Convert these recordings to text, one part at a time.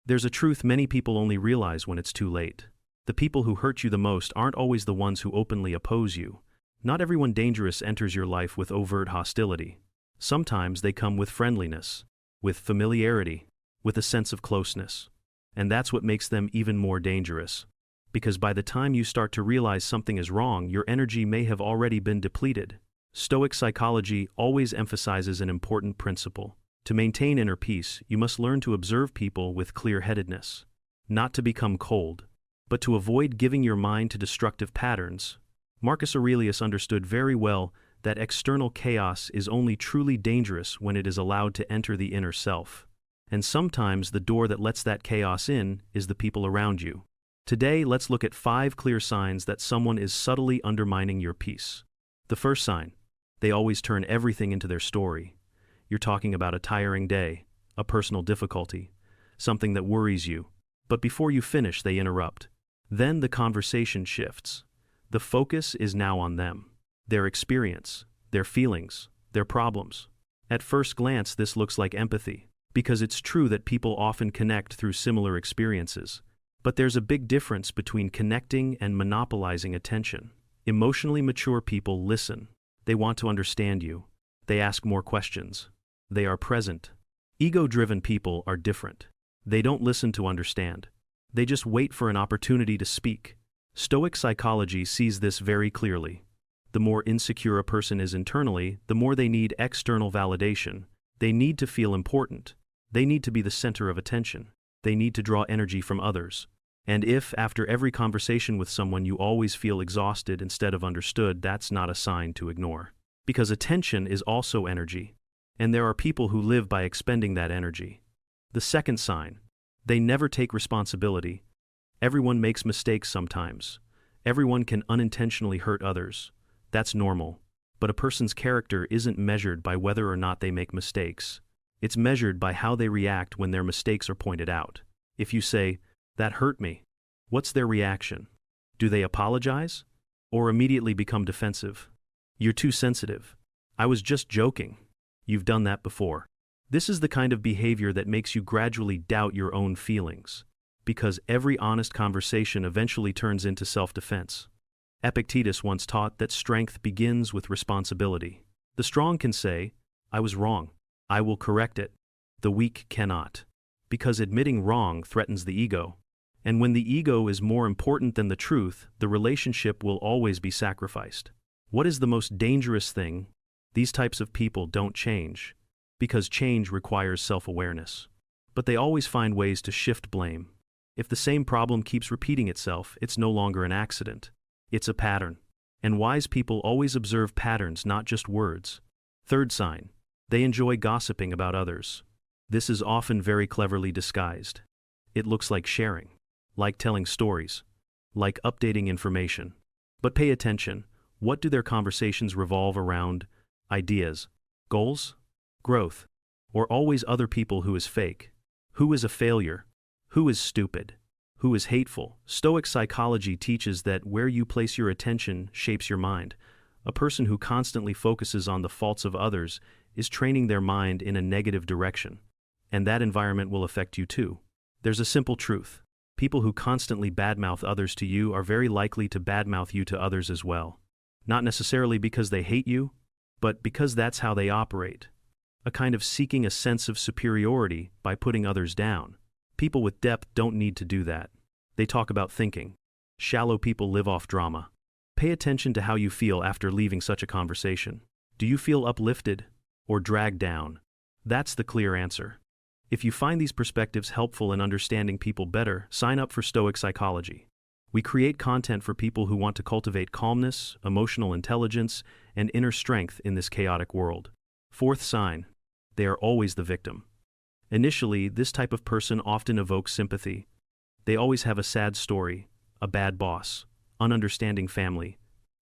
There's a truth many people only realize when it's too late. The people who hurt you the most aren't always the ones who openly oppose you. Not everyone dangerous enters your life with overt hostility. Sometimes they come with friendliness, with familiarity, with a sense of closeness. And that's what makes them even more dangerous. Because by the time you start to realize something is wrong, your energy may have already been depleted. Stoic psychology always emphasizes an important principle. To maintain inner peace, you must learn to observe people with clear-headedness. Not to become cold, but to avoid giving your mind to destructive patterns. Marcus Aurelius understood very well that external chaos is only truly dangerous when it is allowed to enter the inner self. And sometimes the door that lets that chaos in is the people around you. Today, let's look at 5 clear signs that someone is subtly undermining your peace. The first sign: they always turn everything into their story. You're talking about a tiring day, a personal difficulty, something that worries you. But before you finish, they interrupt. Then the conversation shifts. The focus is now on them, their experience, their feelings, their problems. At first glance, this looks like empathy, because it's true that people often connect through similar experiences. But there's a big difference between connecting and monopolizing attention. Emotionally mature people listen. They want to understand you. They ask more questions. They are present. Ego-driven people are different. They don't listen to understand. They just wait for an opportunity to speak. Stoic psychology sees this very clearly. The more insecure a person is internally, the more they need external validation. They need to feel important. They need to be the center of attention. They need to draw energy from others. And if, after every conversation with someone, you always feel exhausted instead of understood, that's not a sign to ignore. Because attention is also energy. And there are people who live by expending that energy. The second sign: they never take responsibility. Everyone makes mistakes sometimes. Everyone can unintentionally hurt others. That's normal. But a person's character isn't measured by whether or not they make mistakes. It's measured by how they react when their mistakes are pointed out. If you say, "That hurt me," what's their reaction? Do they apologize? Or immediately become defensive? "You're too sensitive. I was just joking." You've done that before. This is the kind of behavior that makes you gradually doubt your own feelings. Because every honest conversation eventually turns into self-defense. Epictetus once taught that strength begins with responsibility. The strong can say, "I was wrong. I will correct it." The weak cannot. Because admitting wrong threatens the ego. And when the ego is more important than the truth, the relationship will always be sacrificed. What is the most dangerous thing? These types of people don't change, because change requires self-awareness. But they always find ways to shift blame. If the same problem keeps repeating itself, it's no longer an accident. It's a pattern. And wise people always observe patterns, not just words. Third sign: they enjoy gossiping about others. This is often very cleverly disguised. It looks like sharing, like telling stories, like updating information. But pay attention. What do their conversations revolve around? Ideas, goals, growth, or always other people? Who is fake? Who is a failure? Who is stupid? Who is hateful? Stoic psychology teaches that where you place your attention shapes your mind. A person who constantly focuses on the faults of others is training their mind in a negative direction. And that environment will affect you too. There's a simple truth. People who constantly badmouth others to you are very likely to badmouth you to others as well. Not necessarily because they hate you, but because that's how they operate. A kind of seeking a sense of superiority by putting others down. People with depth don't need to do that. They talk about thinking. Shallow people live off drama. Pay attention to how you feel after leaving such a conversation. Do you feel uplifted or dragged down? That's the clear answer. If you find these perspectives helpful in understanding people better, sign up for Stoic Psychology. We create content for people who want to cultivate calmness, emotional intelligence, and inner strength in this chaotic world. Fourth sign: they are always the victim. Initially, this type of person often evokes sympathy. They always have a sad story, a bad boss, ununderstanding family,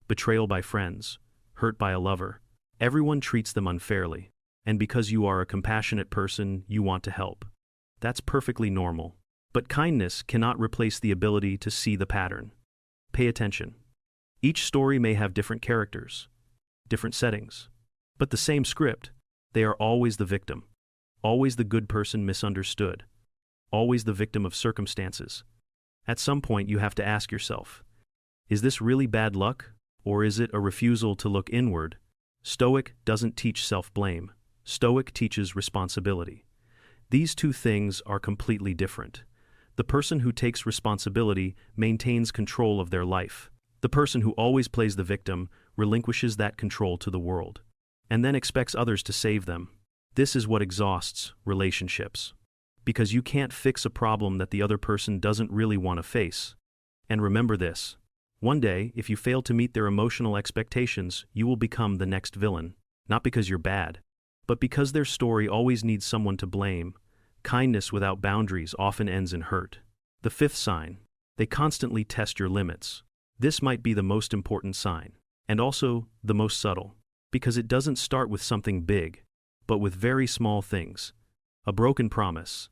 betrayal by friends, hurt by a lover. Everyone treats them unfairly. And because you are a compassionate person, you want to help. That's perfectly normal. But kindness cannot replace the ability to see the pattern. Pay attention. Each story may have different characters, different settings, but the same script. They are always the victim, always the good person misunderstood, always the victim of circumstances. At some point, you have to ask yourself, is this really bad luck, or is it a refusal to look inward? Stoic doesn't teach self-blame. Stoic teaches responsibility. These two things are completely different. The person who takes responsibility maintains control of their life. The person who always plays the victim relinquishes that control to the world, and then expects others to save them. This is what exhausts relationships. Because you can't fix a problem that the other person doesn't really want to face. And remember this. One day, if you fail to meet their emotional expectations, you will become the next villain. Not because you're bad, but because their story always needs someone to blame. Kindness without boundaries often ends in hurt. The fifth sign. They constantly test your limits. This might be the most important sign, and also the most subtle, because it doesn't start with something big, but with very small things. A broken promise,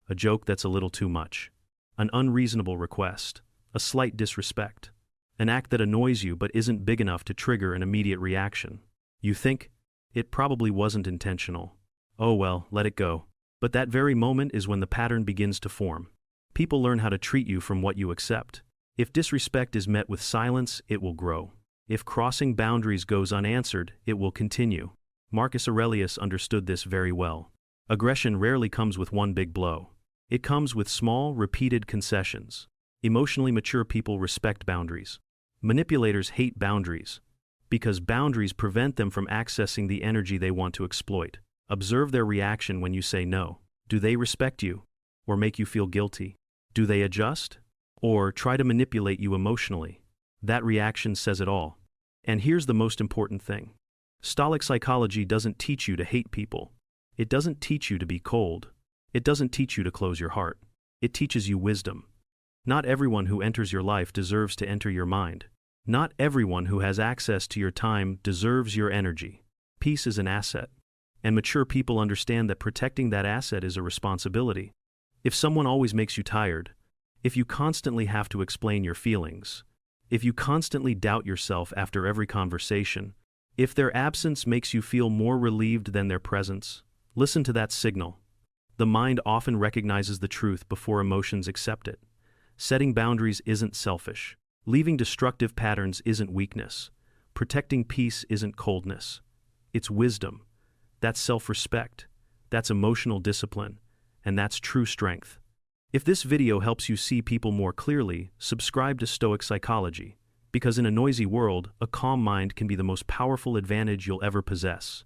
a joke that's a little too much, an unreasonable request, a slight disrespect, an act that annoys you but isn't big enough to trigger an immediate reaction. You think, it probably wasn't intentional. Oh well, let it go. But that very moment is when the pattern begins to form. People learn how to treat you from what you accept. If disrespect is met with silence, it will grow. If crossing boundaries goes unanswered, it will continue. Marcus Aurelius understood this very well. Aggression rarely comes with one big blow. It comes with small, repeated concessions. Emotionally mature people respect boundaries. Manipulators hate boundaries because boundaries prevent them from accessing the energy they want to exploit. Observe their reaction when you say no. Do they respect you or make you feel guilty? Do they adjust or try to manipulate you emotionally? That reaction says it all. And here's the most important thing. Stoic psychology doesn't teach you to hate people. It doesn't teach you to be cold. It doesn't teach you to close your heart. It teaches you wisdom. Not everyone who enters your life deserves to enter your mind. Not everyone who has access to your time deserves your energy. Peace is an asset, and mature people understand that protecting that asset is a responsibility. If someone always makes you tired, if you constantly have to explain your feelings, if you constantly doubt yourself after every conversation, if their absence makes you feel more relieved than their presence, listen to that signal. The mind often recognizes the truth before emotions accept it. Setting boundaries isn't selfish. Leaving destructive patterns isn't weakness. Protecting peace isn't coldness. It's wisdom. That's self-respect. That's emotional discipline. And that's true strength. If this video helps you see people more clearly, subscribe to Stoic Psychology, because in a noisy world, a calm mind can be the most powerful advantage you'll ever possess.